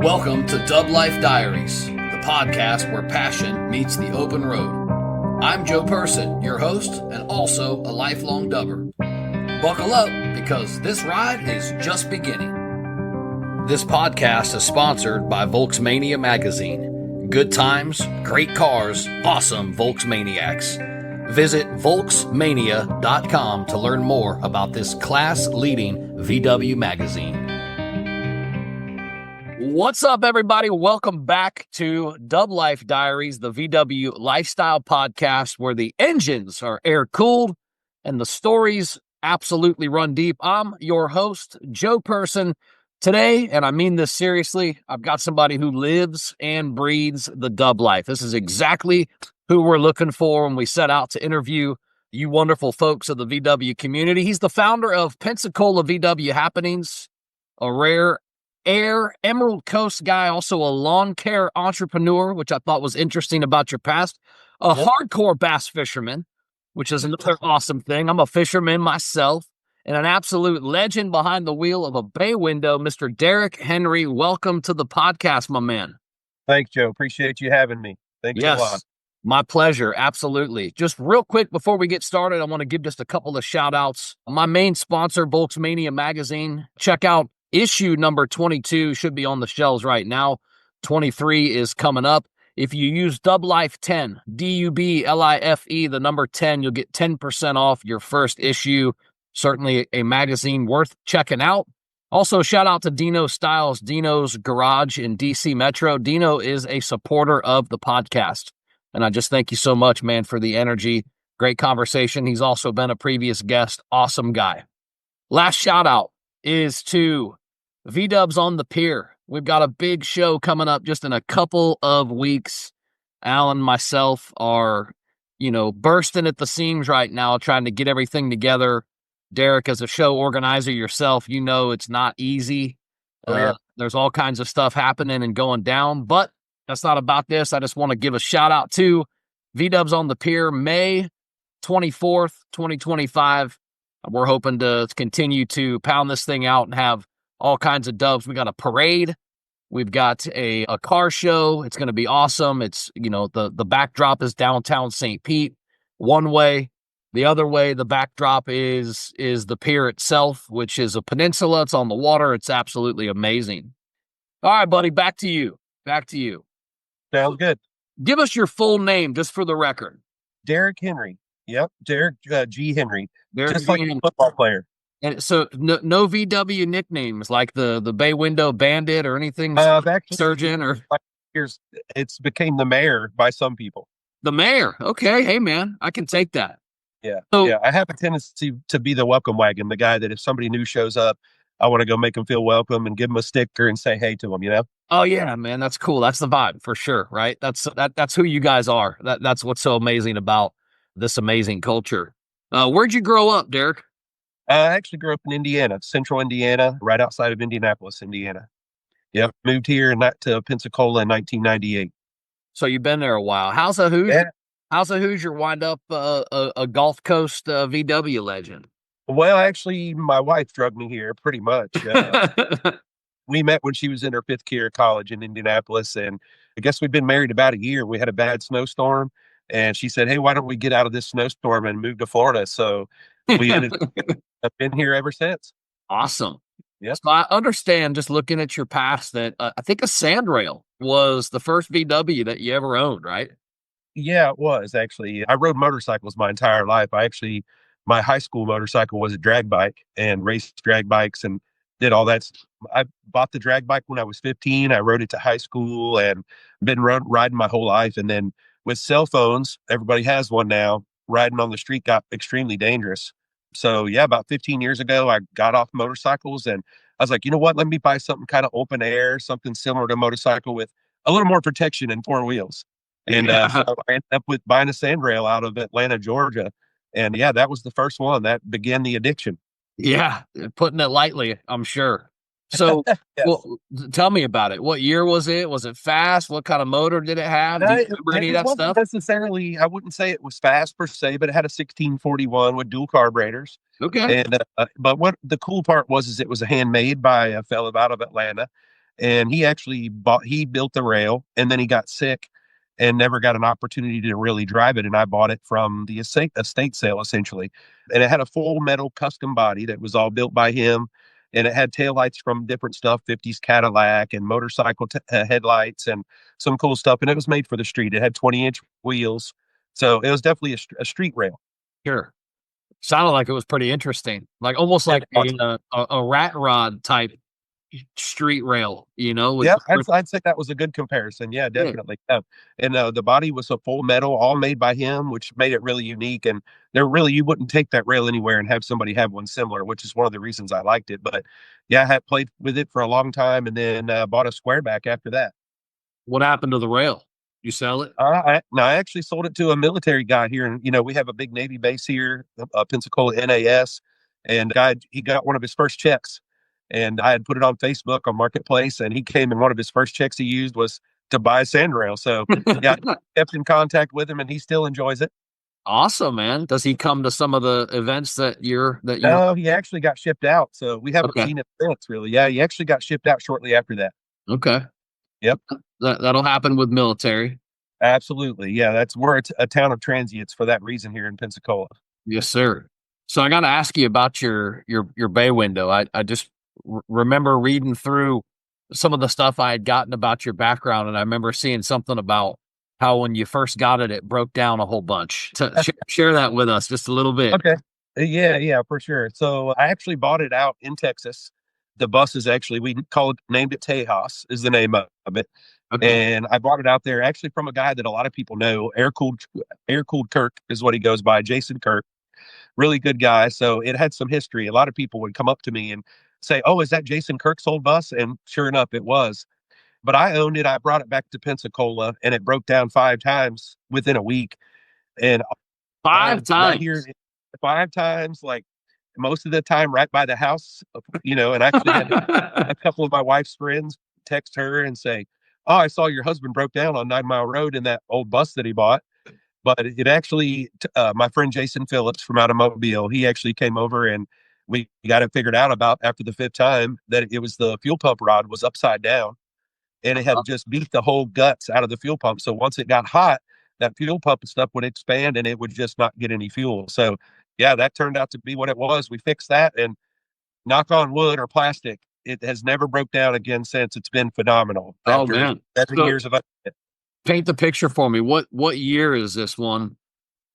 Welcome to Dub Life Diaries, the podcast where passion meets the open road. I'm Joe Person, your host, and also a lifelong dubber. Buckle up, because this ride is just beginning. This podcast is sponsored by Volksmania magazine. Good times, great cars, awesome Volksmaniacs. Visit Volksmania.com to learn more about this class-leading VW magazine. What's up, everybody? Welcome back to Dub Life Diaries, the VW lifestyle podcast where the engines are air-cooled and the stories absolutely run deep. I'm your host, Joe Person. Today, and I mean this seriously, I've got somebody who lives and breathes the dub life. This is exactly who we're looking for when we set out to interview you wonderful folks of the VW community. He's the founder of Pensacola VW Happenings, a rare air Emerald Coast guy, also a lawn care entrepreneur, which I thought was interesting about your past, a hardcore bass fisherman, which is another awesome thing. I'm a fisherman myself, and an absolute legend behind the wheel of a bay window, Mr. Derek Henry. Welcome to the podcast, my man. Thanks, Joe. Appreciate you having me. Thanks a lot. My pleasure. Absolutely. Just real quick before we get started, I want to give just a couple of shout outs. My main sponsor, Volksmania magazine. Check out issue number 22, should be on the shelves right now. 23 is coming up. If you use Dub Life 10, DUBLIFE, the number 10, you'll get 10% off your first issue. Certainly a magazine worth checking out. Also, shout out to Dino Styles, Dino's Garage in DC Metro. Dino is a supporter of the podcast. And I just thank you so much, man, for the energy. Great conversation. He's also been a previous guest. Awesome guy. Last shout out is to V-Dubs on the Pier. We've got a big show coming up just in a couple of weeks. Alan and myself are, bursting at the seams right now, trying to get everything together. Derek, as a show organizer yourself, it's not easy. There's all kinds of stuff happening and going down, but that's not about this. I just want to give a shout out to V-Dubs on the Pier, May 24th, 2025. We're hoping to continue to pound this thing out and have all kinds of dubs. We got a parade. We've got a car show. It's going to be awesome. It's, the backdrop is downtown St. Pete, one way. The other way, the backdrop is the pier itself, which is a peninsula. It's on the water. It's absolutely amazing. All right, buddy, back to you. Sounds good. Give us your full name, just for the record. Derek Henry. Yep, Derek G. Henry. Derek just G. like a football player. And so no VW nicknames like the Bay Window Bandit or anything? Actually, Surgeon or... It's became the mayor by some people. The mayor. Okay. Hey, man, I can take that. Yeah. I have a tendency to be the welcome wagon, the guy that if somebody new shows up, I want to go make them feel welcome and give them a sticker and say hey to them, Oh yeah, man, that's cool. That's the vibe for sure, right? That's who you guys are. That's what's so amazing about this amazing culture. Where'd you grow up, Derek? I actually grew up in Indiana, central Indiana, right outside of Indianapolis, Indiana. Yep, moved here to Pensacola in 1998. So you've been there a while. How's a Hoosier? Yeah. How's a Hoosier wind up a Gulf Coast VW legend? Well, actually, my wife drugged me here pretty much. We met when she was in her fifth year of college in Indianapolis, and I guess we'd been married about a year. We had a bad snowstorm, and she said, hey, why don't we get out of this snowstorm and move to Florida? So we ended up been here ever since. Awesome. Yes. So I understand, just looking at your past, that I think a Sandrail was the first VW that you ever owned, right? Yeah, it was actually. I rode motorcycles my entire life. My high school motorcycle was a drag bike and raced drag bikes and did all that. I bought the drag bike when I was 15. I rode it to high school and been riding my whole life. And then with cell phones, everybody has one now. Riding on the street got extremely dangerous. So yeah, about 15 years ago, I got off motorcycles and I was like, you know what? Let me buy something kind of open air, something similar to a motorcycle with a little more protection and four wheels. And so I ended up with buying a Sandrail out of Atlanta, Georgia. And yeah, that was the first one that began the addiction. Yeah, putting it lightly, I'm sure. So, Yes. well, tell me about it. What year was it? Was it fast? What kind of motor did it have? Do you remember any of that wasn't stuff? necessarily, I wouldn't say it was fast per se, but it had a 1641 with dual carburetors. Okay. And but what the cool part was is it was handmade by a fellow out of Atlanta, and he built the rail, and then he got sick and never got an opportunity to really drive it. And I bought it from the estate sale essentially, and it had a full metal custom body that was all built by him, and it had taillights from different stuff, 50s Cadillac and motorcycle headlights and some cool stuff. And it was made for the street. It had 20-inch wheels, so it was definitely a street rail. Sure. Sounded like it was pretty interesting, like almost Yeah, like a rat rod type street rail, with yeah, I'd say that was a good comparison. Yeah, yeah. definitely. Yeah. And the body was a full metal, all made by him, which made it really unique. And you wouldn't take that rail anywhere and have somebody have one similar, which is one of the reasons I liked it. But yeah, I had played with it for a long time, and then bought a squareback after that. What happened to the rail? You sell it? No, I actually sold it to a military guy here, and we have a big Navy base here, Pensacola NAS, and he got one of his first checks, and I had put it on Facebook on Marketplace, and he came, and one of his first checks he used was to buy a sand rail. So yeah, I kept in contact with him, and he still enjoys it. Awesome, man. Does he come to some of the events that you're No, he actually got shipped out, so we haven't okay? seen it since, really. Yeah, he actually got shipped out shortly after that. Okay, Yep, that'll happen with military. absolutely. Yeah, we're a town of transients for that reason here in Pensacola. Yes, sir. So I got to ask you about your bay window. I just remember reading through some of the stuff I had gotten about your background, and I remember seeing something about how when you first got it, it broke down a whole bunch. Share that with us just a little bit. Okay. Yeah, for sure. So I actually bought it out in Texas. The bus is actually, named it Tejas is the name of it. Okay. And I bought it out there actually from a guy that a lot of people know, air cooled Kirk is what he goes by, Jason Kirk. Really good guy. So it had some history. A lot of people would come up to me and say, "Oh, is that Jason Kirk's old bus?" And sure enough, it was. But I owned it. I brought it back to Pensacola, and it broke down 5 times within a week. And Five right here, times. 5 times, like most of the time right by the house, and I actually had a couple of my wife's friends text her and say, "Oh, I saw your husband broke down on 9 Mile Road in that old bus that he bought." But it actually, my friend Jason Phillips from out of Mobile, he actually came over, and we got it figured out about after the fifth time that it was the fuel pump rod was upside down, and it had just beat the whole guts out of the fuel pump. So once it got hot, that fuel pump and stuff would expand, and it would just not get any fuel. So yeah, that turned out to be what it was. We fixed that, and knock on wood or plastic, it has never broke down again since. It's been phenomenal Oh after man. 7 years of it. Paint the picture for me. What year is this one?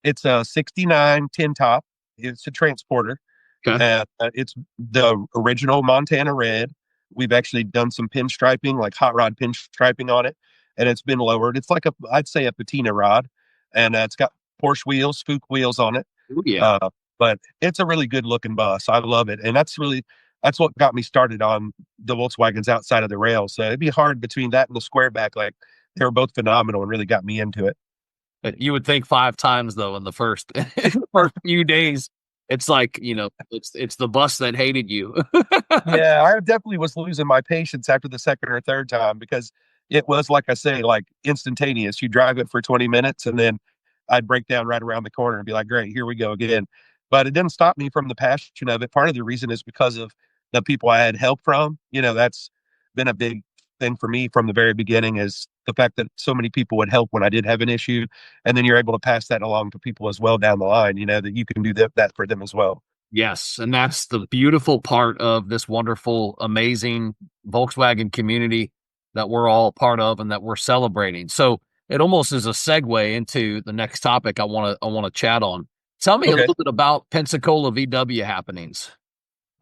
It's a 69 tin top. It's a transporter. Okay. It's the original Montana red. We've actually done some pinstriping, like hot rod pinstriping on it, and it's been lowered. It's like I'd say a patina rod, and it's got Porsche wheels, spook wheels on it. Ooh, yeah. But it's a really good looking bus. I love it, and that's what got me started on the Volkswagens outside of the rail. So it'd be hard between that and the squareback. Like they were both phenomenal and really got me into it. You would think 5 times though in the first first few days. It's like, it's the bus that hated you. Yeah, I definitely was losing my patience after the second or third time because it was, like I say, like instantaneous. You drive it for 20 minutes and then I'd break down right around the corner and be like, great, here we go again. But it didn't stop me from the passion of it. Part of the reason is because of the people I had help from. That's been a big thing for me from the very beginning is the fact that so many people would help when I did have an issue. And then you're able to pass that along to people as well down the line, that you can do that for them as well. Yes, and that's the beautiful part of this wonderful, amazing Volkswagen community that we're all part of and that we're celebrating. So it almost is a segue into the next topic I want to chat on. Tell me a Okay. little bit about Pensacola VW Happenings.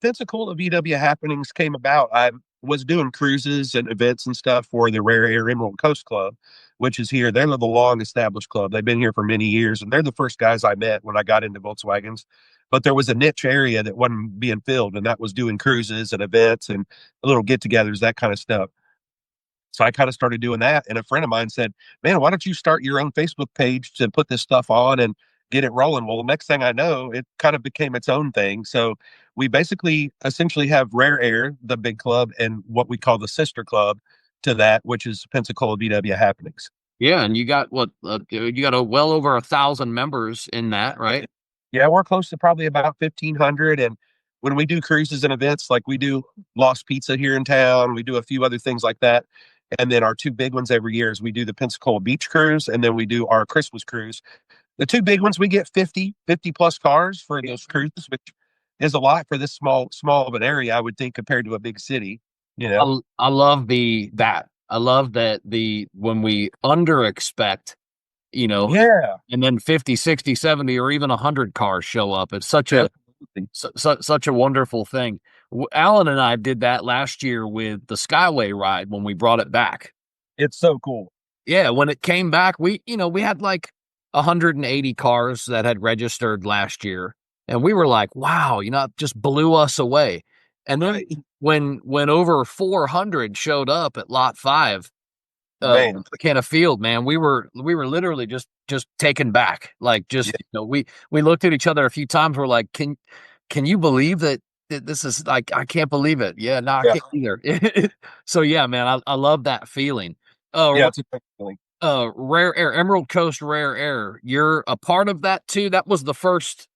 Pensacola VW Happenings came about. I was doing cruises and events and stuff for the Rare Air Emerald Coast Club, which is here. They're the long established club. They've been here for many years, and they're the first guys I met when I got into Volkswagens. But there was a niche area that wasn't being filled, and that was doing cruises and events and little get togethers, that kind of stuff. So I kind of started doing that. And a friend of mine said, "Man, why don't you start your own Facebook page to put this stuff on and get it rolling?" Well, the next thing I know, it kind of became its own thing. So we basically essentially have Rare Air, the big club, and what we call the sister club to that, which is Pensacola VW Happenings. Yeah, and you got well over 1,000 members in that, right? Yeah, we're close to probably about 1,500. And when we do cruises and events, like we do Lost Pizza here in town, we do a few other things like that. And then our two big ones every year is we do the Pensacola Beach Cruise, and then we do our Christmas cruise. The two big ones, we get 50 plus cars for those cruises, which is a lot for this small of an area, I would think, compared to a big city, you know? I love that. I love that when we under expect, you know, Yeah, and then 50, 60, 70, or even 100 cars show up. It's such a absolutely. such a wonderful thing. Alan and I did that last year with the Skyway ride when we brought it back. It's so cool. Yeah, when it came back, we had like 180 cars that had registered last year, and we were like, "Wow," it just blew us away. And then Right. when over 400 showed up at lot 5, Man. can of field, man, we were literally just taken back. Like, Yeah, just, we looked at each other a few times. We're like, can you believe that this is like, I can't believe it. Yeah, no, I yeah, can't either. So yeah, man, I love that feeling. yeah. It's a great feeling. Rare Air, Emerald Coast Rare Air. You're a part of that too. That was the first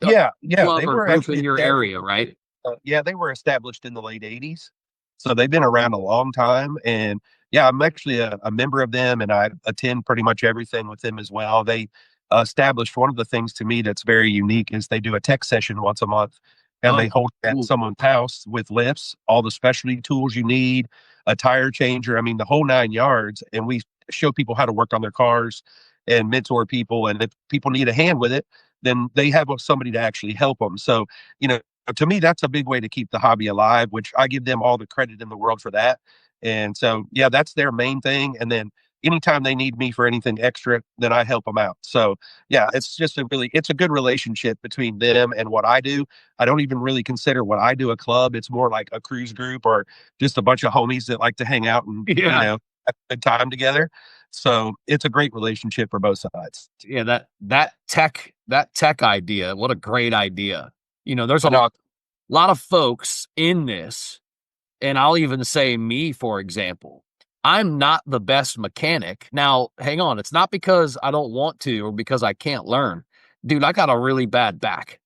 uh, Yeah, yeah. club They or were group in actually your established. area, right? Yeah, they were established in the late '80s, so they've been around a long time. And yeah, I'm actually a member of them, and I attend pretty much everything with them as well. They established one of the things to me that's very unique is they do a tech session once a month, and Oh, they hold it at cool. someone's house with lifts, all the specialty tools you need, a tire changer. I mean, the whole 9 yards. And we show people how to work on their cars and mentor people. And if people need a hand with it, then they have somebody to actually help them. So, you know, to me, that's a big way to keep the hobby alive, which I give them all the credit in the world for that. And so, yeah, that's their main thing. And then anytime they need me for anything extra, then I help them out. So, yeah, it's a good relationship between them and what I do. I don't even really consider what I do a club. It's more like a cruise group or just a bunch of homies that like to hang out and, Yeah. have a good time together. So it's a great relationship for both sides. Yeah, that tech idea, what a great idea. There's I a know. lot of folks in this, and I'll even say me, for example. I'm not the best mechanic. Now, hang on, it's not because I don't want to or because I can't learn. Dude, I got a really bad back.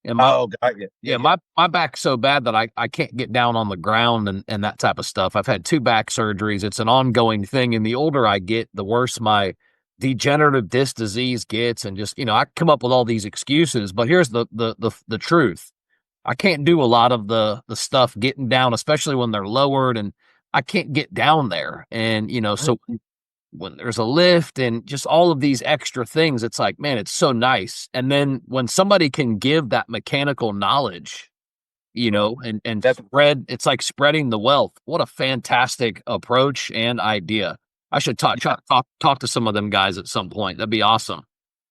And my Oh, got you. Yeah, Yeah, yeah. my back's so bad that I can't get down on the ground and that type of stuff. I've had 2 back surgeries. It's an ongoing thing, and the older I get, the worse my degenerative disc disease gets, and just, I come up with all these excuses, but here's the truth. I can't do a lot of the stuff getting down, especially when they're lowered, and I can't get down there. And, so when there's a lift and just all of these extra things, it's like, man, it's so nice. And then when somebody can give that mechanical knowledge, and Definitely. it's like spreading the wealth. What a fantastic approach and idea. I should talk to some of them guys at some point. That'd be awesome.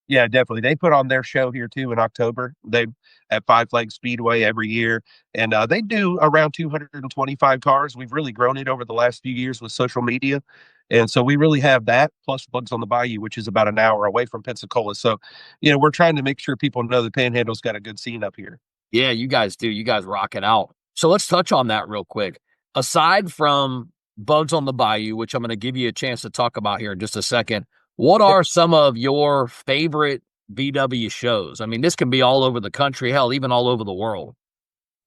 Yeah, definitely. They put on their show here too in October. They at Five Flag Speedway every year, and they do around 225 cars. We've really grown it over the last few years with social media, and so we really have that plus Bugs on the Bayou, which is about an hour away from Pensacola. So, we're trying to make sure people know the Panhandle's got a good scene up here. Yeah, you guys do. You guys rock it out. So let's touch on that real quick. Aside from Bugs on the Bayou, which I'm going to give you a chance to talk about here in just a second, what Yeah. are some of your favorite VW shows? I mean, this can be all over the country, hell, even all over the world.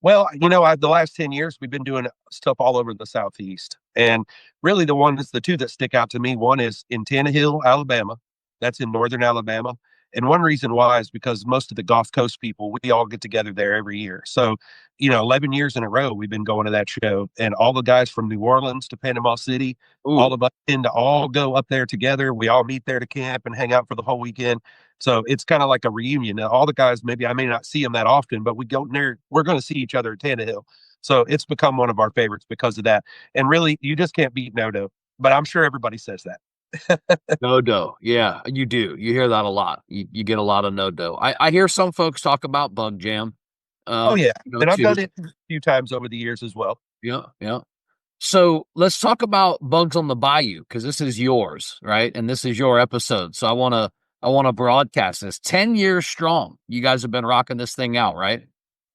Well, the last 10 years, we've been doing stuff all over the Southeast. And really, the two that stick out to me, one is in Tannehill, Alabama. That's in northern Alabama. And one reason why is because most of the Gulf Coast people, we all get together there every year. So, 11 years in a row, we've been going to that show. And all the guys from New Orleans to Panama City, all Ooh, of us tend to all go up there together. We all meet there to camp and hang out for the whole weekend. So it's kind of like a reunion. Now, all the guys, maybe I may not see them that often, but we go there. We're going to see each other at Tannehill. So it's become one of our favorites because of that. And really, you just can't beat No-Do. But I'm sure everybody says that. no dough. Yeah, you do. You hear that a lot. You get a lot of no dough. I hear some folks talk about Bug Jam, Oh, yeah. And I've too. done it a few times over the years as well. Yeah, yeah. So let's talk about Bugs on the Bayou, because this is yours, right? And this is your episode. So I want to broadcast this. 10 years strong. You guys have been rocking this thing out, right?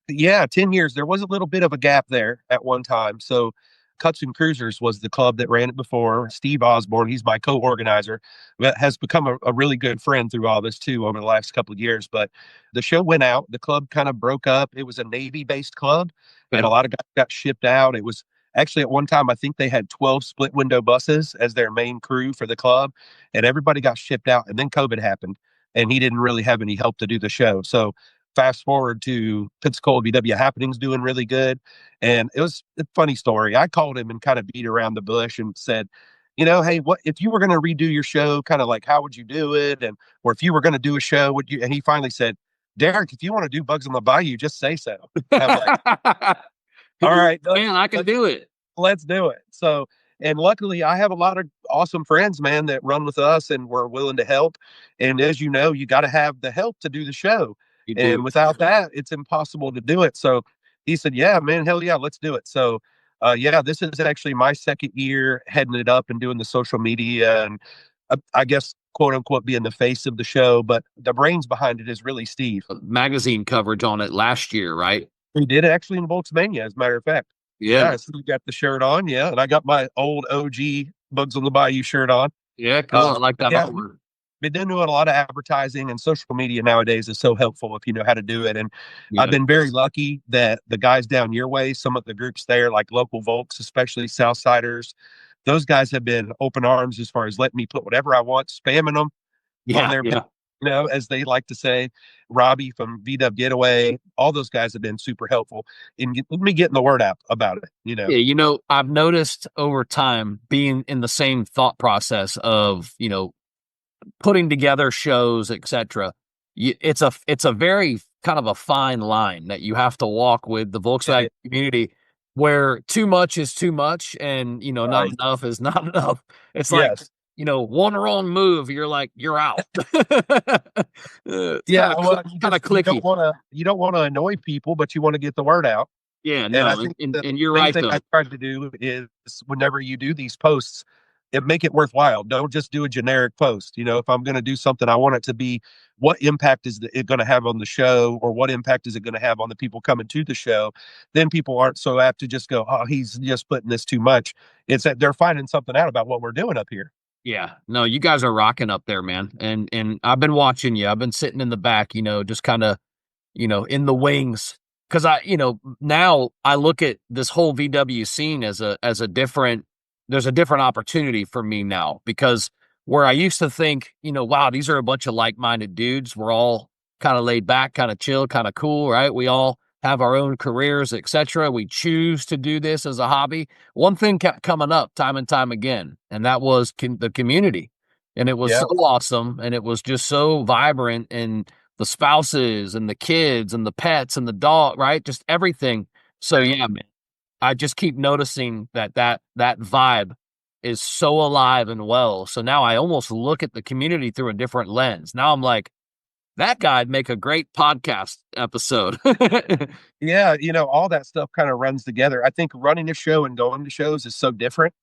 Yeah, 10 years. There was a little bit of a gap there at one time. So Cuts and Cruisers was the club that ran it before. Steve Osborne, he's my co-organizer, but has become a really good friend through all this too over the last couple of years. But the show went out, the club kind of broke up. It was a Navy-based club, and a lot of guys got shipped out. It was actually at one time, I think they had 12 split window buses as their main crew for the club, and everybody got shipped out. And then COVID happened, and he didn't really have any help to do the show. So fast forward to Pensacola VW Happenings doing really good. And it was a funny story. I called him and kind of beat around the bush and said, hey, what if you were going to redo your show? Kind of like, how would you do it? And or if you were going to do a show, would you? And he finally said, Derek, if you want to do Bugs on the Bayou, just say so. I'm like, all right, man, I can do it. Let's do it. So, and luckily, I have a lot of awesome friends, man, that run with us and we're willing to help. And as you know, you got to have the help to do the show. And without that, it's impossible to do it. So he said, yeah, man, hell yeah, let's do it. So, yeah, this is actually my second year heading it up and doing the social media and I guess, quote unquote, being the face of the show. But the brains behind it is really Steve. Magazine coverage on it last year, right? We did it actually in Volkswagens, as a matter of fact. Yeah. So we got the shirt on. Yeah. And I got my old OG Bugs on the Bayou shirt on. Yeah. Cool. I like that. Yeah, been doing a lot of advertising, and social media nowadays is so helpful if you know how to do it. And I've been very lucky that the guys down your way, some of the groups there, like local Volks, especially Southsiders, those guys have been open arms as far as letting me put whatever I want, spamming them on their, as they like to say. Robbie from VW Getaway, all those guys have been super helpful in me getting the word out about it. Yeah, I've noticed over time being in the same thought process of, putting together shows, etc. It's a very kind of a fine line that you have to walk with the Volkswagen community, where too much is too much, and not enough is not enough. It's like one wrong move, you're like you're out. Yeah, well, kind of clicky. You don't want to annoy people, but you want to get the word out. Yeah, no, and I think and you're right. The thing I try to do is whenever you do these posts, make it worthwhile. Don't just do a generic post. If I'm going to do something, I want it to be, what impact is it going to have on the show, or what impact is it going to have on the people coming to the show? Then people aren't so apt to just go, oh, he's just putting this too much. It's that they're finding something out about what we're doing up here. Yeah, no, you guys are rocking up there, man. And I've been watching you. I've been sitting in the back, just kind of, in the wings. Cause now I look at this whole VW scene as a different, there's a different opportunity for me now, because where I used to think, wow, these are a bunch of like-minded dudes. We're all kind of laid back, kind of chill, kind of cool, right? We all have our own careers, etc. We choose to do this as a hobby. One thing kept coming up time and time again, and that was the community. And it was so awesome, and it was just so vibrant, and the spouses and the kids and the pets and the dog, right? Just everything. So yeah, man, I just keep noticing that vibe is so alive and well. So now I almost look at the community through a different lens. Now I'm like, that guy'd make a great podcast episode. Yeah, all that stuff kind of runs together. I think running a show and going to shows is so different.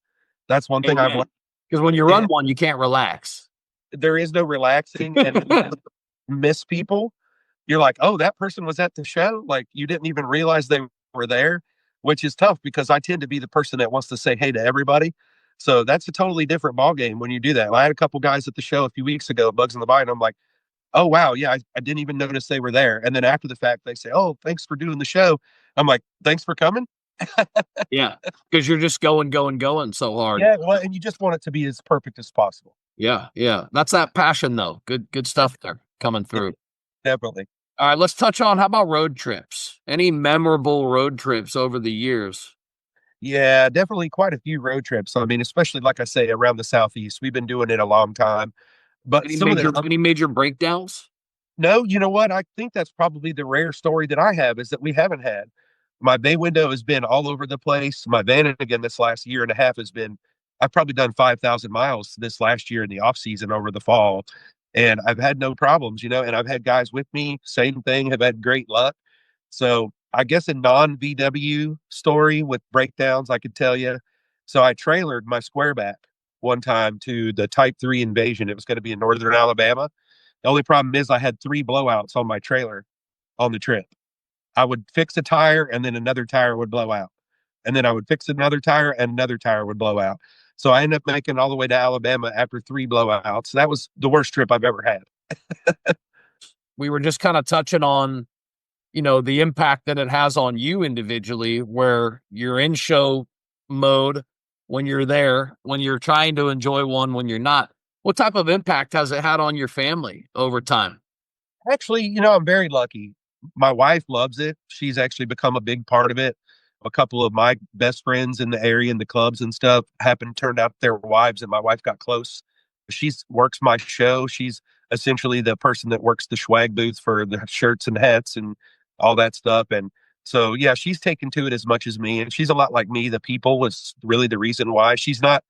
That's one thing I've learned. Because when you run one, you can't relax. There is no relaxing, and miss people. You're like, oh, that person was at the show. Like, you didn't even realize they were there, which is tough because I tend to be the person that wants to say hey to everybody. So that's a totally different ballgame when you do that. I had a couple guys at the show a few weeks ago, Bugs on the Bayou, and I'm like, oh, wow, yeah, I didn't even notice they were there. And then after the fact, they say, oh, thanks for doing the show. I'm like, thanks for coming. Yeah, because you're just going so hard. Yeah, well, and you just want it to be as perfect as possible. Yeah. That's that passion, though. Good stuff there coming through. Definitely. All right, let's touch on, how about road trips? Any memorable road trips over the years? Yeah, definitely quite a few road trips. I mean, especially, like I say, around the Southeast. We've been doing it a long time. But any major breakdowns? No, you know what? I think that's probably the rare story that I have, is that we haven't had. My bay window has been all over the place. My van, again, this last year and a half I've probably done 5,000 miles this last year in the off season over the fall. And I've had no problems, and I've had guys with me, same thing, have had great luck. So I guess a non-VW story with breakdowns, I could tell you. So I trailered my squareback one time to the Type 3 invasion. It was going to be in northern Alabama. The only problem is I had 3 blowouts on my trailer on the trip. I would fix a tire and then another tire would blow out. and then I would fix another tire and another tire would blow out. So I ended up making it all the way to Alabama after 3 blowouts. That was the worst trip I've ever had. We were just kind of touching on, the impact that it has on you individually, where you're in show mode when you're there, when you're trying to enjoy one, when you're not. What type of impact has it had on your family over time? Actually, I'm very lucky. My wife loves it. She's actually become a big part of it. A couple of my best friends in the area in the clubs and stuff turned out their wives, and my wife got close. She works my show. She's essentially the person that works the swag booth for the shirts and hats and all that stuff. And so, yeah, she's taken to it as much as me. And she's a lot like me. The people was really the reason why. She's not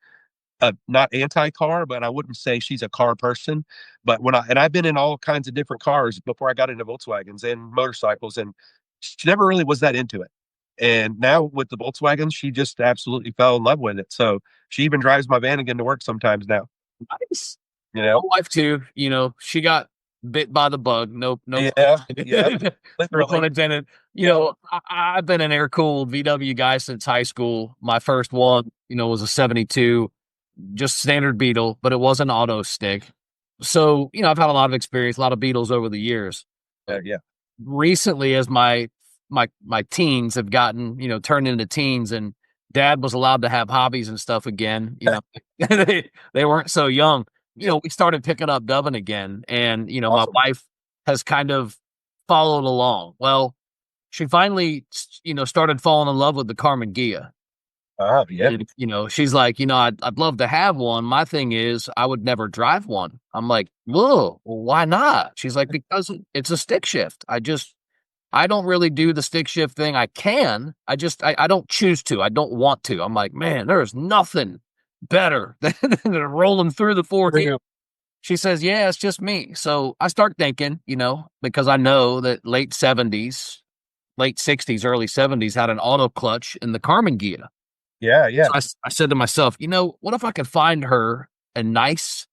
anti-car, but I wouldn't say she's a car person. But I've been in all kinds of different cars before I got into Volkswagens and motorcycles, and she never really was that into it. And now with the Volkswagens, she just absolutely fell in love with it. So she even drives my van again to work sometimes now. Nice. You know, My wife too. She got bit by the bug. Nope. yeah, No pun intended. I've been an air cooled VW guy since high school. My first one, was a 72, just standard Beetle, but it was an auto stick. So, I've had a lot of experience, a lot of Beetles over the years. yeah. Recently, as my teens have gotten, turned into teens, and dad was allowed to have hobbies and stuff again, they weren't so young. We started picking up dubbing again, and Awesome. my wife has kind of followed along. Well, she finally, started falling in love with the Carmen Gia. Yeah. And, she's like, I'd love to have one. My thing is, I would never drive one. I'm like, whoa, well, why not? She's like, because it's a stick shift. I don't really do the stick shift thing. I can. I don't choose to. I don't want to. I'm like, man, there's nothing better than rolling through the 4 She says, yeah, it's just me. So I start thinking, because I know that late 60s, early 70s had an auto clutch in the Carmen Gia. Yeah. So I said to myself, what if I could find her a nice,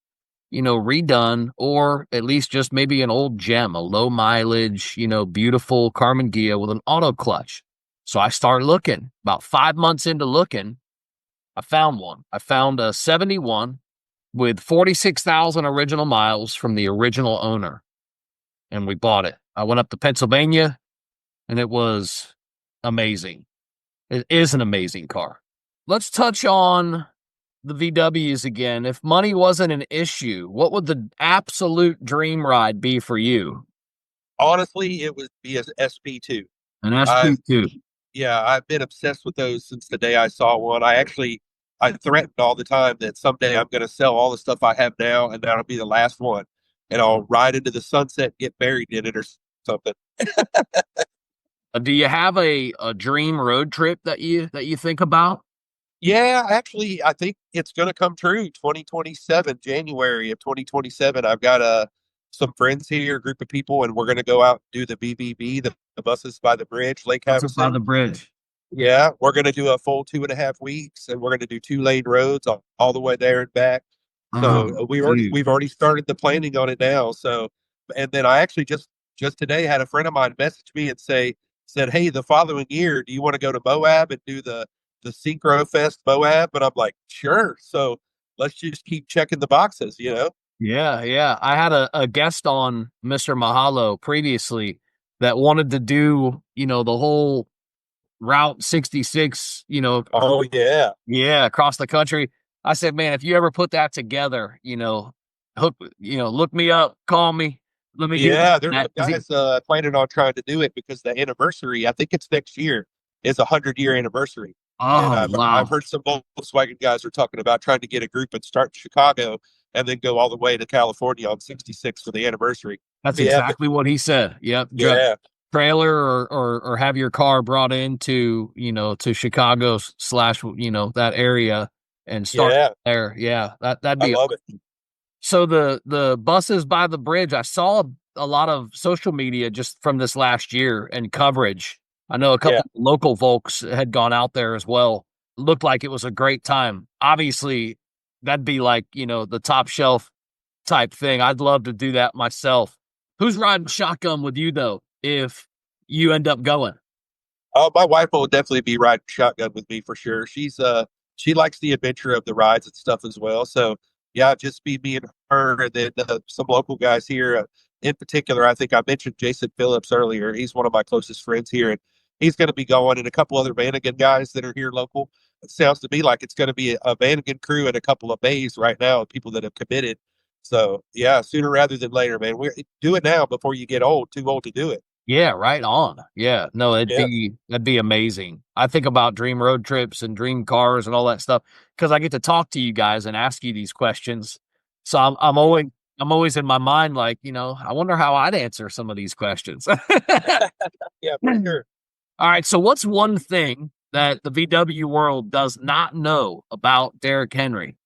redone, or at least just maybe an old gem, a low mileage, beautiful Carmen Gia with an auto clutch. So I started looking. About 5 months into looking, I found one. I found a 71 with 46,000 original miles from the original owner. And we bought it. I went up to Pennsylvania, and it was amazing. It is an amazing car. Let's touch on the VWs again. If money wasn't an issue, what would the absolute dream ride be for you? Honestly, it would be an SP2. An SP2. Yeah, I've been obsessed with those since the day I saw one. I threatened all the time that someday I'm going to sell all the stuff I have now, and that'll be the last one, and I'll ride into the sunset, get buried in it, or something. Do you have a dream road trip that you think about? Yeah, actually, I think it's going to come true. 2027, January of 2027. I've got some friends here, a group of people, and we're going to go out and do the BBB, the buses by the bridge, Lake Buses by Havasu. the bridge. Yeah, we're going to do a full 2.5 weeks, and we're going to do 2-lane roads all the way there and back. So we've already started the planning on it now. So, and then I actually just today had a friend of mine message me and said, hey, the following year, do you want to go to Moab and do the Synchro Fest Moab? But I'm like, sure. So let's just keep checking the boxes, Yeah. I had a guest on Mr. Mahalo previously that wanted to do, the whole Route 66, Oh yeah, across the country. I said, man, if you ever put that together, look me up, call me. Let me get yeah. There's that. some guys planning on trying to do it because the anniversary, I think it's next year, is 100-year anniversary. And Oh, I've wow. heard some Volkswagen guys are talking about trying to get a group and start in Chicago and then go all the way to California on 66 for the anniversary. That's Yeah, exactly what he said. Yep. yeah, Trailer or have your car brought into, to Chicago slash, that area and start yeah. there. Yeah. That'd I be love it. so the buses by the bridge. I saw a lot of social media just from this last year and coverage. I know a Yeah, couple local folks had gone out there as well. Looked like it was a great time. Obviously, that'd be like, the top shelf type thing. I'd love to do that myself. Who's riding shotgun with you though, if you end up going? Oh, my wife will definitely be riding shotgun with me for sure. She likes the adventure of the rides and stuff as well. So yeah, just be me and her, and then some local guys here. In particular, I think I mentioned Jason Phillips earlier. He's one of my closest friends here, and he's going to be going, and a couple other Vanagon guys that are here local. It sounds to me like it's going to be a Vanagon crew and a couple of bays right now, people that have committed. So yeah, sooner rather than later, man. We do it now before you get old, too old to do it. Yeah, right on. Yeah, no, Yeah. that'd be amazing. I think about dream road trips and dream cars and all that stuff because I get to talk to you guys and ask you these questions. So I'm always in my mind like, I wonder how I'd answer some of these questions. Yeah, for sure. All right, so what's one thing that the VW world does not know about Derrick Henry?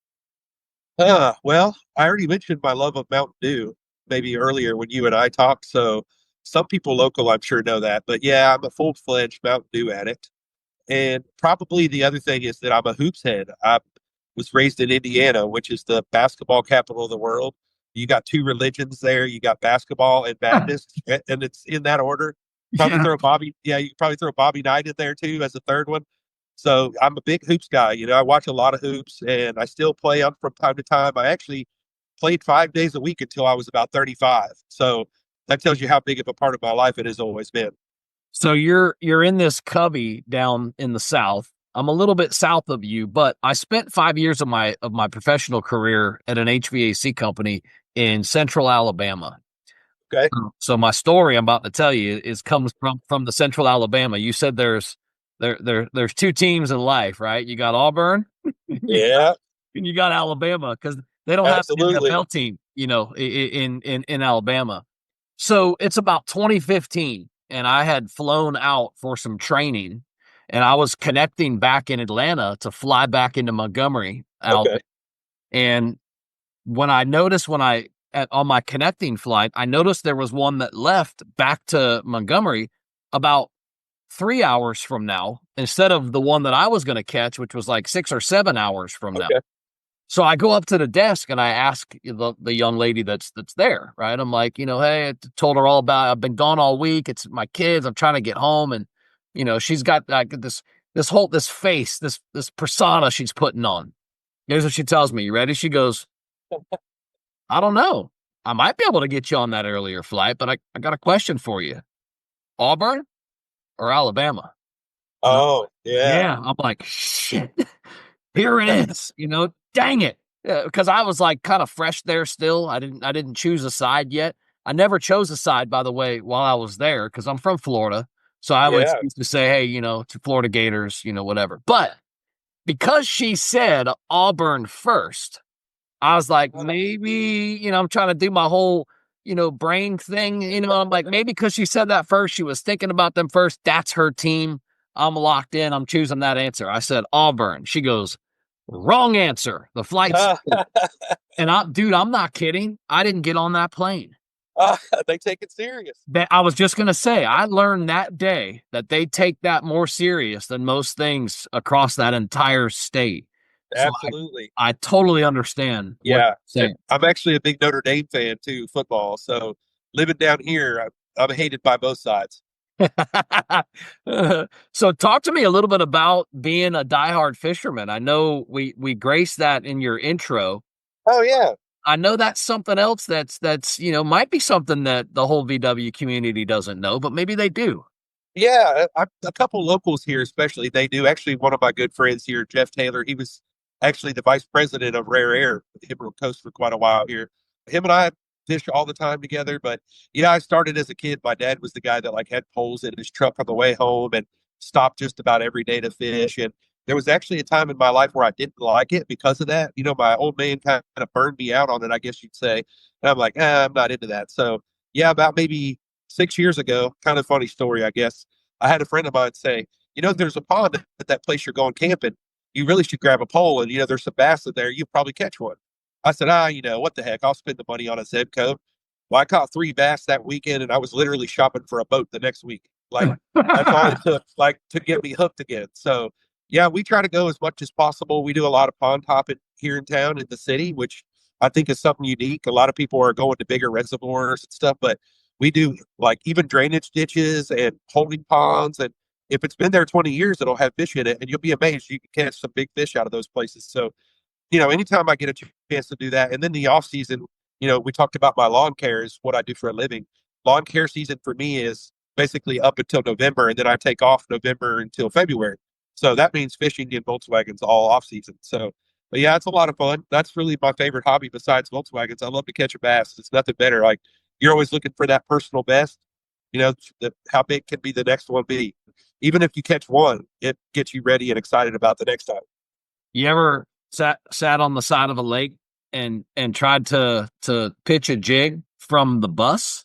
Well, I already mentioned my love of Mountain Dew maybe earlier when you and I talked. So some people local, I'm sure, know that. But yeah, I'm a full-fledged Mountain Dew addict. And probably the other thing is that I'm a hoops head. I was raised in Indiana, which is the basketball capital of the world. You got two religions there. You got basketball and Baptist, and it's in that order. Probably Yeah. throw Bobby. Yeah, you could probably throw Bobby Knight in there too as a third one. So I'm a big hoops guy. I watch a lot of hoops, and I still play on from time to time. I actually played 5 days a week until I was about 35. So that tells you how big of a part of my life it has always been. So you're in this cubby down in the South. I'm a little bit south of you, but I spent 5 years of my professional career at an HVAC company in Central Alabama. Okay. So my story I'm about to tell you is comes from the Central Alabama. You said there's two teams in life, right? You got Auburn, you Yeah, and you got Alabama because they don't have an absolutely. NFL team, in Alabama. So it's about 2015, and I had flown out for some training, and I was connecting back in Atlanta to fly back into Montgomery, Okay. Alabama. And on my connecting flight, I noticed there was one that left back to Montgomery about 3 hours from now, instead of the one that I was going to catch, which was like 6 or 7 hours from now. Okay. So I go up to the desk and I ask the young lady that's there, right? I'm like, hey, I told her all about. I've been gone all week. It's my kids. I'm trying to get home, and she's got like this face, this persona she's putting on. Here's what she tells me. You ready? She goes, I don't know. I might be able to get you on that earlier flight, but I got a question for you. Auburn or Alabama? And Oh, yeah. yeah, I'm like, shit. Here it is, dang it. Because I was like kind of fresh there still. I didn't choose a side yet. I never chose a side, by the way, while I was there because I'm from Florida. So I always Yeah. used to say, hey, to Florida Gators, whatever. But because she said Auburn first, I was like, maybe, I'm trying to do my whole, brain thing. I'm like, maybe because she said that first, she was thinking about them first. That's her team. I'm locked in. I'm choosing that answer. I said Auburn. She goes, wrong answer. The flight's and dude, I'm not kidding. I didn't get on that plane. They take it serious. I was just gonna say, I learned that day that they take that more serious than most things across that entire state. So Absolutely. I totally understand what Yeah. you're And saying. I'm actually a big Notre Dame fan too, football. So living down here, I'm hated by both sides. So talk to me a little bit about being a diehard fisherman. I know we graced that in your intro. Oh, yeah. I know that's something else that's might be something that the whole VW community doesn't know, but maybe they do. Yeah, a couple locals here, especially they do. Actually, one of my good friends here, Jeff Taylor, he was actually the vice president of Rare Air, Emerald Coast, for quite a while here. Him and I fish all the time together. But yeah, I started as a kid. My dad was the guy that like had poles in his truck on the way home and stopped just about every day to fish. And there was actually a time in my life where I didn't like it because of that. My old man kind of burned me out on it, I guess you'd say. And I'm like, I'm not into that. So yeah, about maybe 6 years ago, kind of funny story, I guess. I had a friend of mine say, there's a pond at that place you're going camping. You really should grab a pole, and there's some bass in there. You'll probably catch one. I said, what the heck? I'll spend the money on a Zebco. Well, I caught 3 bass that weekend, and I was literally shopping for a boat the next week. Like that's all it took, like to get me hooked again. So yeah, we try to go as much as possible. We do a lot of pond hopping here in town in the city, which I think is something unique. A lot of people are going to bigger reservoirs and stuff, but we do like even drainage ditches and holding ponds. And if it's been there 20 years, it'll have fish in it, and you'll be amazed. You can catch some big fish out of those places. So, anytime I get a chance to do that, and then the off season, we talked about my lawn care is what I do for a living. Lawn care season for me is basically up until November, and then I take off November until February. So that means fishing in Volkswagens all off season. So, but yeah, it's a lot of fun. That's really my favorite hobby besides Volkswagens. I love to catch a bass. It's nothing better. Like you're always looking for that personal best. How big can be the next one be? Even if you catch one, it gets you ready and excited about the next time. You ever sat on the side of a lake and tried to pitch a jig from the bus?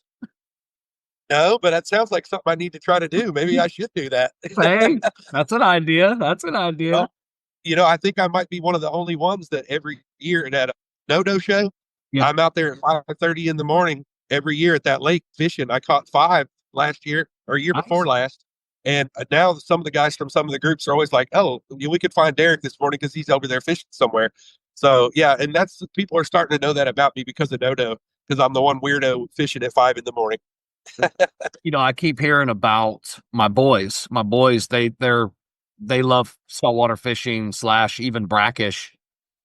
No, but that sounds like something I need to try to do. Maybe I should do that. Hey, that's an idea. That's an idea. Well, I think I might be one of the only ones that every year at a no show, Yeah. I'm out there at 5:30 in the morning every year at that lake fishing. I caught 5 last year or year Nice. before last. And now some of the guys from some of the groups are always like, "Oh, we could find Derek this morning because he's over there fishing somewhere." So yeah, and that's people are starting to know that about me because of Dodo, because I'm the one weirdo fishing at 5 in the morning. I keep hearing about my boys. My boys, they love saltwater fishing / even brackish.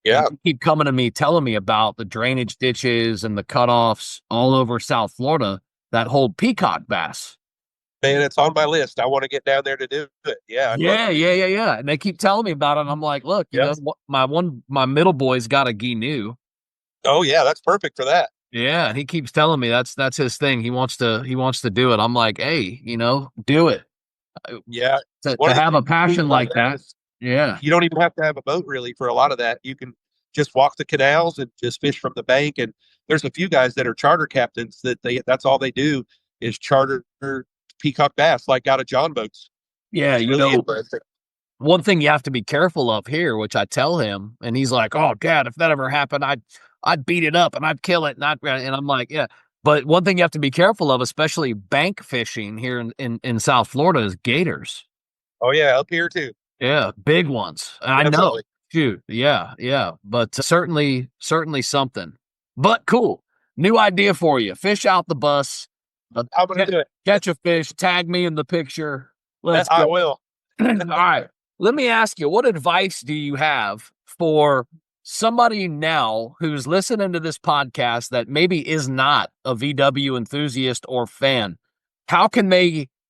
Yeah, And they keep coming to me, telling me about the drainage ditches and the cutoffs all over South Florida that hold peacock bass. man, it's on my list. I want to get down there to do it. Yeah, Yeah. And they keep telling me about it. And I'm like, look, yeah. my middle boy's got a Gnu. Oh yeah, that's perfect for that. Yeah, and he keeps telling me that's his thing. He wants to do it. I'm like, hey, do it. Yeah, To have a passion like that. is Yeah. you don't even have to have a boat really for a lot of that. You can just walk the canals and just fish from the bank. And there's a few guys that are charter captains that's all they do is charter peacock bass, like out of John boats. Yeah, It's really interesting. one thing you have to be careful of here, which I tell him, and he's like, "Oh, Dad, if that ever happened, I'd beat it up and I'd kill it." And I'm like, "Yeah." But one thing you have to be careful of, especially bank fishing here in South Florida, is gators. Oh yeah, up here too. Yeah, big ones. I know. Definitely. Shoot, yeah. But certainly something. But cool. New idea for you. Fish out the bus. I'm gonna do it. Catch a fish. Tag me in the picture. Let's I go. will. All right. Let me ask you, what advice do you have for somebody now who's listening to this podcast that maybe is not a VW enthusiast or fan? How can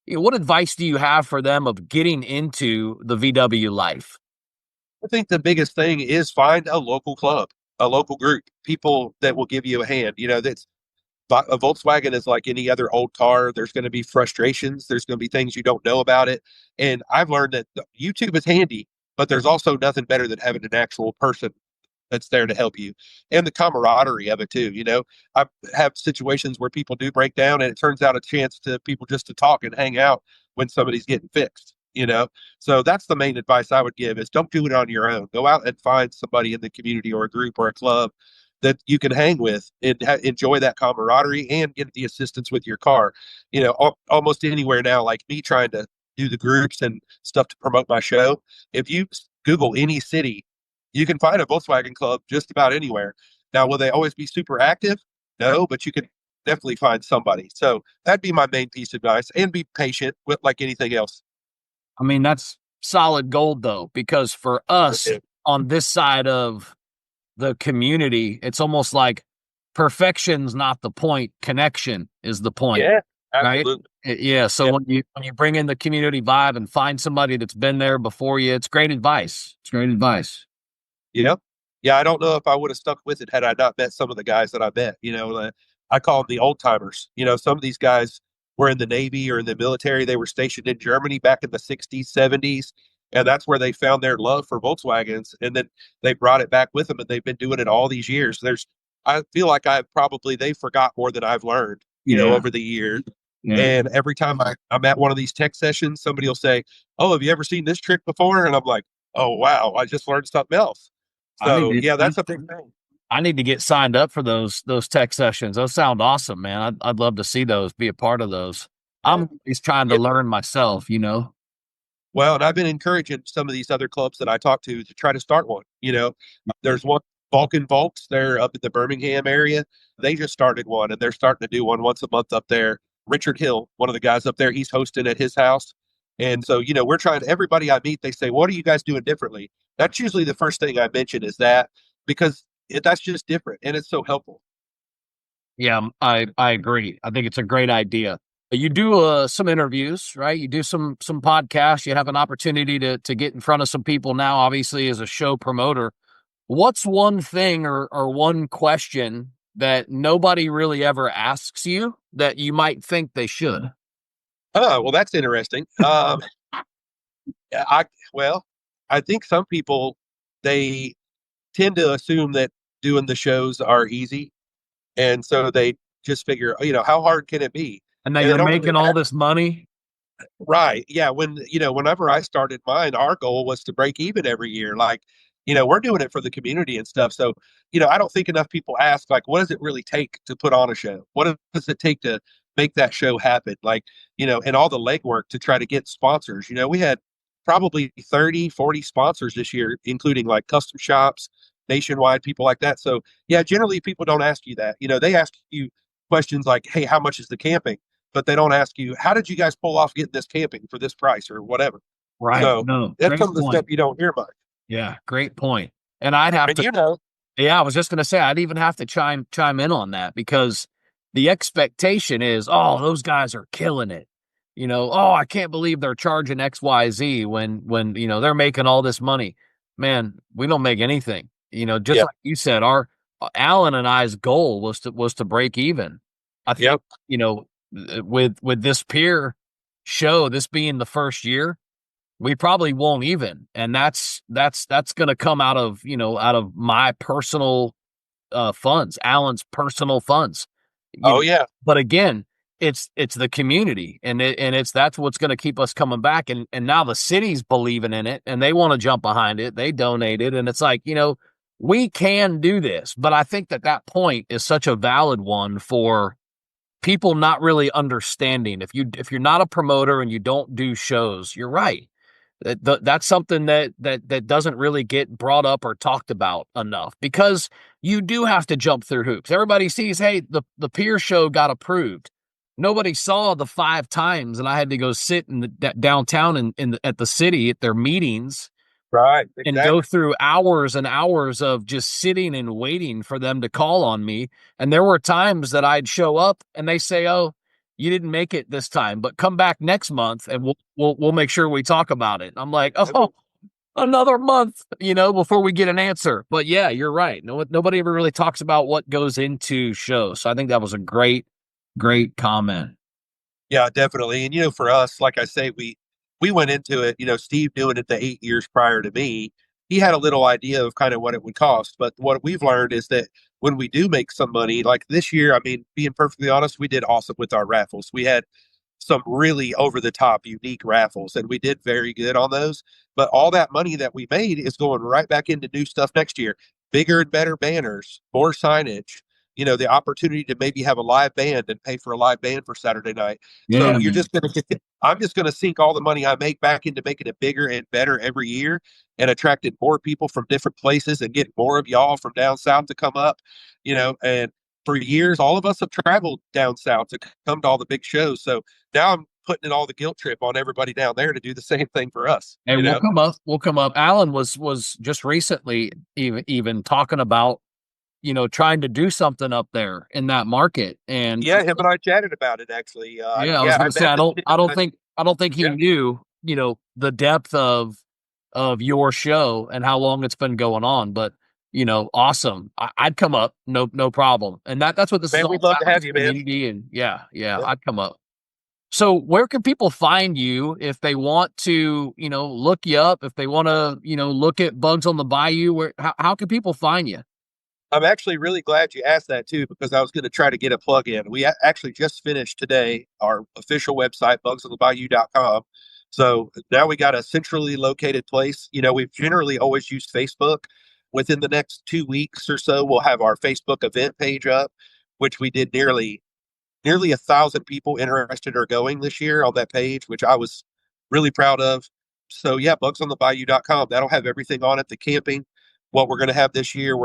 what advice do you have for them of getting into the VW life? I think the biggest thing is find a local club, a local group, people that will give you a hand. That's a Volkswagen is like any other old car. There's going to be frustrations. There's going to be things you don't know about it. And I've learned that YouTube is handy, but there's also nothing better than having an actual person that's there to help you, and the camaraderie of it too. I have situations where people do break down and it turns out a chance to people just to talk and hang out when somebody's getting fixed. So that's the main advice I would give is don't do it on your own. Go out and find somebody in the community or a group or a club that you can hang with and enjoy that camaraderie and get the assistance with your car. Almost anywhere now, like me trying to do the groups and stuff to promote my show. If you Google any city, you can find a Volkswagen club just about anywhere. Now, will they always be super active? No, but you can definitely find somebody. So that'd be my main piece of advice, and be patient with like anything else. I mean, that's solid gold though, because for us on this side of the community, it's almost like perfection's not the point, connection is the point. Yeah, right? absolutely. Yeah. So Yeah. when you bring in the community vibe and find somebody that's been there before you, it's great advice. It's great advice. Yeah. Yeah. I don't know if I would have stuck with it had I not met some of the guys that I met. I call them the old timers. Some of these guys were in the Navy or in the military. They were stationed in Germany back in the 60s, 70s. And that's where they found their love for Volkswagens. And then they brought it back with them, and they've been doing it all these years. I feel like they forgot more than I've learned, over the years. Yeah. And every time I'm at one of these tech sessions, somebody will say, "Oh, have you ever seen this trick before?" And I'm like, "Oh, wow, I just learned something else." So yeah, that's a big thing. I need to get signed up for those tech sessions. Those sound awesome, man. I'd love to see those, be a part of those. I'm just trying to learn myself. Well, and I've been encouraging some of these other clubs that I talk to try to start one. There's one, Vulcan Volks, they're up in the Birmingham area. They just started one, and they're starting to do one once a month up there. Richard Hill, one of the guys up there, he's hosting at his house. And so, we're trying, everybody I meet, they say, what are you guys doing differently? That's usually the first thing I mention is that because that's just different and it's so helpful. Yeah, I agree. I think it's a great idea. You do some interviews, right? You do some podcasts. You have an opportunity to get in front of some people now. Obviously, as a show promoter, what's one thing or one question that nobody really ever asks you that you might think they should? Oh, well, that's interesting. I well, I think some people they tend to assume that doing the shows are easy, and so they just figure, how hard can it be? And that And they you're don't really making all this money. right. Yeah. Whenever I started mine, our goal was to break even every year. Like, we're doing it for the community and stuff. So, I don't think enough people ask, like, what does it really take to put on a show? What does it take to make that show happen? Like, and all the legwork to try to get sponsors. We had probably 30, 40 sponsors this year, including like custom shops, nationwide, people like that. So, yeah, generally people don't ask you that. They ask you questions like, hey, how much is the camping? But they don't ask you, how did you guys pull off getting this camping for this price or whatever? Right. So No, that's some great of the stuff point. you don't hear much. Yeah, great point. And I'd have And to, you know, yeah, I was just gonna say I'd even have to chime in on that because the expectation is, oh, those guys are killing it. Oh, I can't believe they're charging XYZ when they're making all this money. Man, we don't make anything. Just yeah, like you said, our Alan and I's goal was to break even. I think, yep. with this peer show, this being the first year, we probably won't even, and that's going to come out of my personal funds, Alan's personal funds. you Oh know yeah. but again, it's the community, and that's what's going to keep us coming back, and now the city's believing in it and they want to jump behind it. They donated, and it's like, we can do this. But I think that point is such a valid one for people not really understanding. If you're not a promoter and you don't do shows, you're right. That's something that doesn't really get brought up or talked about enough, because you do have to jump through hoops. Everybody sees, hey, the peer show got approved. Nobody saw the 5 times and I had to go sit in the downtown at the city at their meetings Right. and go Exactly. through hours and hours of just sitting and waiting for them to call on me. And there were times that I'd show up and they say, "Oh, you didn't make it this time, but come back next month and we'll make sure we talk about it." I'm like, "Oh, another month, before we get an answer." But yeah, you're right. Nobody ever really talks about what goes into shows. So I think that was a great comment. Yeah, definitely. And for us, like I say, we went into it. Steve doing it the 8 years prior to me, he had a little idea of kind of what it would cost. But what we've learned is that when we do make some money, like this year, I mean, being perfectly honest, we did awesome with our raffles. We had some really over the top unique raffles and we did very good on those. But all that money that we made is going right back into new stuff next year. Bigger and better banners, more signage, the opportunity to maybe have a live band and pay for a live band for Saturday night. So Yeah, you're man. just going to, I'm just going to sink all the money I make back into making it bigger and better every year and attracting more people from different places and getting more of y'all from down south to come up, and for years, all of us have traveled down south to come to all the big shows. So now I'm putting all the guilt trip on everybody down there to do the same thing for us, Hey, we'll come up. We'll come up. Alan was just recently even talking about trying to do something up there in that market. And Yeah, him and I chatted about it actually. yeah, I was Yeah, going I to say, met I the don't, I don't think, I don't think he yeah, knew, the depth of your show and how long it's been going on. But awesome. I'd come up, no problem. And that's what this is man, all we'd love to about, have is you, man. community. And yeah, Yeah. I'd come up. So where can people find you if they want to, look you up, if they want to, look at Bugs on the Bayou? How can people find you? I'm actually really glad you asked that too, because I was going to try to get a plug in. We actually just finished today our official website, bugsonthebayou.com. So now we got a centrally located place. We've generally always used Facebook. Within the next 2 weeks or so, we'll have our Facebook event page up, which we did nearly 1,000 people interested or going this year on that page, which I was really proud of. So yeah, bugsonthebayou.com. That'll have everything on it, the camping, what we're going to have this year.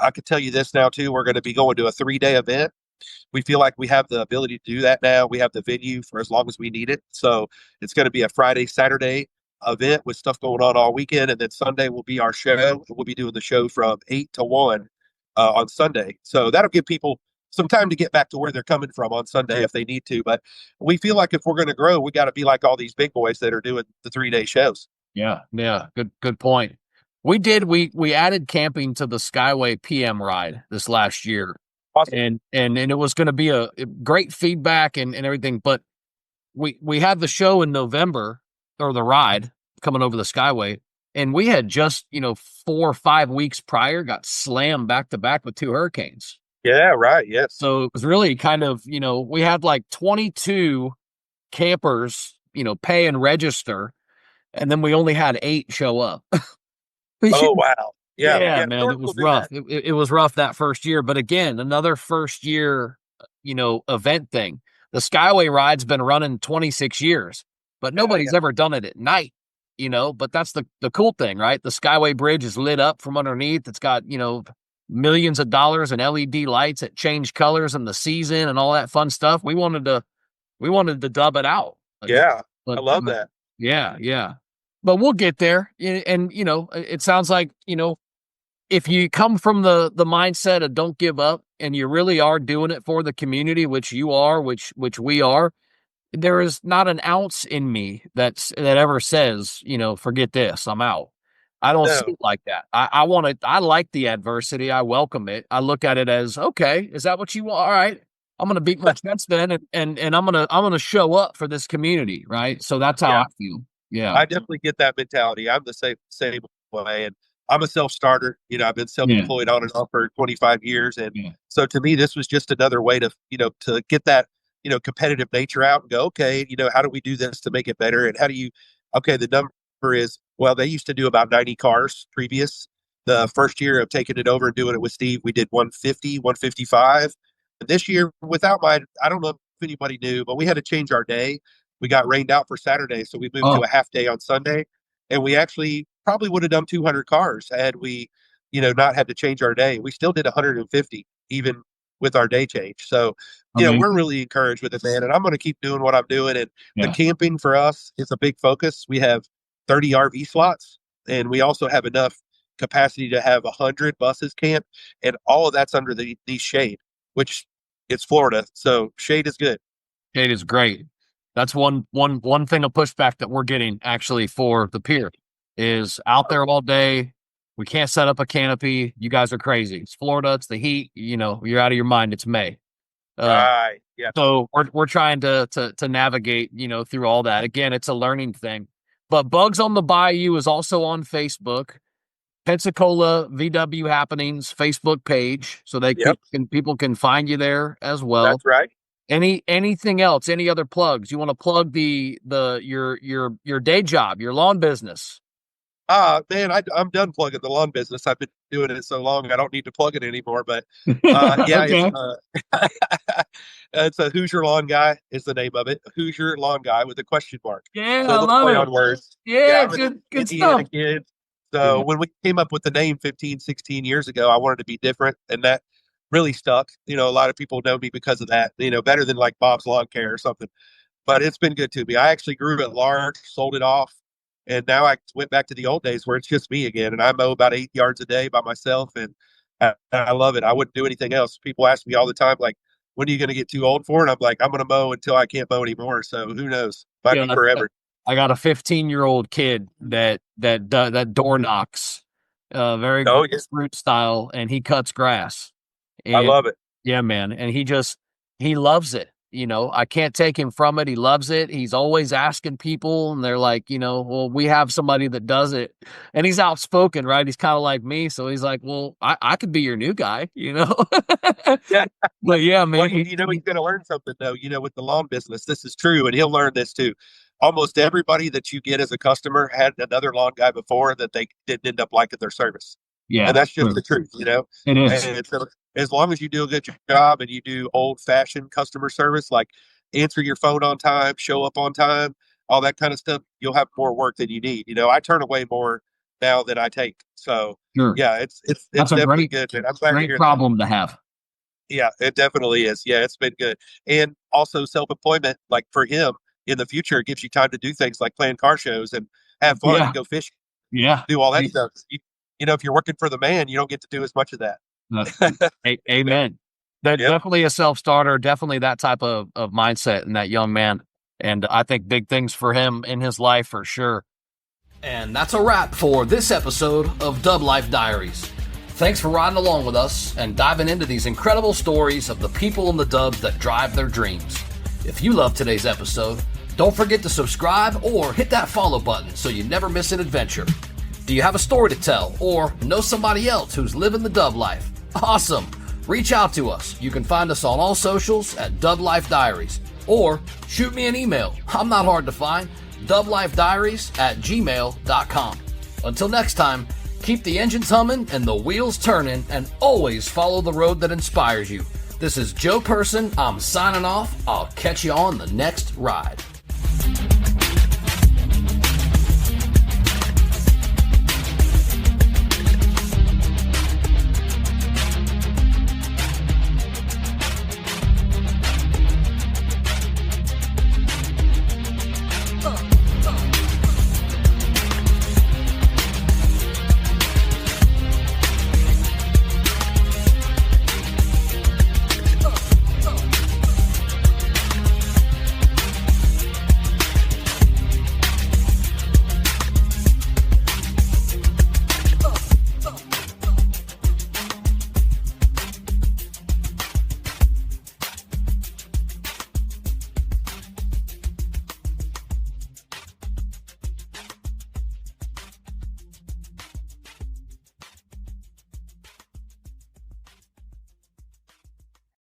I could tell you this now too. We're going to be going to a 3-day event. we feel like we have the ability to do that now. We have the venue for as long as we need it. So it's going to be a Friday, Saturday event with stuff going on all weekend. And then Sunday will be our show. We'll be doing the show from 8 to 1 on Sunday. So that'll give people some time to get back to where they're coming from on Sunday if they need to. But we feel like if we're going to grow, we got to be like all these big boys that are doing the 3-day shows. Yeah, yeah, good point. We added camping to the Skyway PM ride this last year. Awesome. And it was going to be a great feedback and everything, but we had the show in November, or the ride coming over the Skyway, and we had just, 4 or 5 weeks prior got slammed back to back with 2 hurricanes. Yeah, right. Yes. So it was really kind of, we had like 22 campers, pay and register, and then we only had 8 show up. Oh, wow. Yeah, Yeah, man, it was rough. It was rough that first year, but again, another first year, event thing. The Skyway ride's been running 26 years, but nobody's ever done it at night, but that's the cool thing, right? The Skyway Bridge is lit up from underneath. It's got, millions of dollars in LED lights that change colors in the season and all that fun stuff. We wanted to dub it out. Yeah, But, I love that. Yeah, yeah. But we'll get there. And, it sounds like, if you come from the mindset of don't give up and you really are doing it for the community, which you are, which we are, there is not an ounce in me that ever says, forget this, I'm out. I don't see it like that. I want it. I like the adversity. I welcome it. I look at it as, okay, is that what you want? All right. I'm going to beat my chest then and I'm going to show up for this community. Right. So that's how I feel. Yeah. I definitely get that mentality. I'm the same way. And I'm a self-starter. I've been self-employed on and off for 25 years. And so to me, this was just another way to, to get that, competitive nature out and go, okay, how do we do this to make it better? And how do you, okay, the number is, well, they used to do about 90 cars previous. The first year of taking it over and doing it with Steve, we did 150, 155. And this year, without my, I don't know if anybody knew, but we had to change our day. We got rained out for Saturday, so we moved to a half day on Sunday. And we actually probably would have done 200 cars had we, not had to change our day. We still did 150, even with our day change. So, we're really encouraged with it, man. And I'm going to keep doing what I'm doing. And the camping for us is a big focus. We have 30 RV slots, and we also have enough capacity to have 100 buses camp. And all of that's under the shade, which it's Florida. So shade is good. Shade is great. That's one thing of pushback that we're getting actually for the pier is out there all day. We can't set up a canopy. You guys are crazy. It's Florida. It's the heat. You're out of your mind. It's May. Right. Yeah. So we're trying to navigate, through all that. Again, it's a learning thing. But Bugs on the Bayou is also on Facebook. Pensacola VW Happenings Facebook page, so people can find you there as well. That's right. Anything else? Any other plugs? You want to plug your day job, your lawn business? Man, I'm done plugging the lawn business. I've been doing it so long, I don't need to plug it anymore. But yeah, Okay. It's a Hoosier Lawn Guy is the name of it. Hoosier Lawn Guy with a question mark. Yeah, so I love play it. on words. Yeah, good stuff. Kid. So when we came up with the name 15, 16 years ago, I wanted to be different, and that really stuck. A lot of people know me because of that. Better than like Bob's Lawn Care or something. But it's been good to me. I actually grew it large, sold it off, and now I went back to the old days where it's just me again. And I mow about 8 yards a day by myself, and I love it. I wouldn't do anything else. People ask me all the time, like, when are you going to get too old for it? I'm like, I'm going to mow until I can't mow anymore. So who knows? Might be forever. I got a 15-year-old kid that door knocks, very root style, and he cuts grass. And, I love it. Yeah, man. And he loves it. I can't take him from it. He loves it. He's always asking people, and they're like, well, we have somebody that does it. And he's outspoken, right? He's kind of like me. So he's like, well, I could be your new guy, Yeah. But yeah, man. Well, he's going to learn something, though, with the lawn business. This is true, and he'll learn this too. Almost everybody that you get as a customer had another lawn guy before that they didn't end up liking their service. Yeah. And that's just the truth, It is. And so as long as you do a good job and you do old-fashioned customer service, like answer your phone on time, show up on time, all that kind of stuff, you'll have more work than you need. I turn away more now than I take. So Sure. yeah, it's That's definitely good. And I'm glad great problem to have. Yeah, it definitely is. Yeah, it's been good. And also self-employment, like for him in the future, it gives you time to do things like plan car shows and have fun and Yeah, go fishing, yeah. do all that stuff. If you're working for the man, you don't get to do as much of that. Uh, Yeah. amen. That Yep. definitely a self-starter, definitely that type of mindset in that young man. And I think big things for him in his life for sure. And that's a wrap for this episode of Dub Life Diaries. Thanks for riding along with us and diving into these incredible stories of the people in the dubs that drive their dreams. If you love today's episode, don't forget to subscribe or hit that follow button so you never miss an adventure. Do you have a story to tell or know somebody else who's living the dub life? Awesome! Reach out to us. You can find us on all socials at Dub Life Diaries or shoot me an email. I'm not hard to find. dublifediaries@gmail.com. Until next time, keep the engines humming and the wheels turning, and always follow the road that inspires you. This is Joe Person. I'm signing off. I'll catch you on the next ride.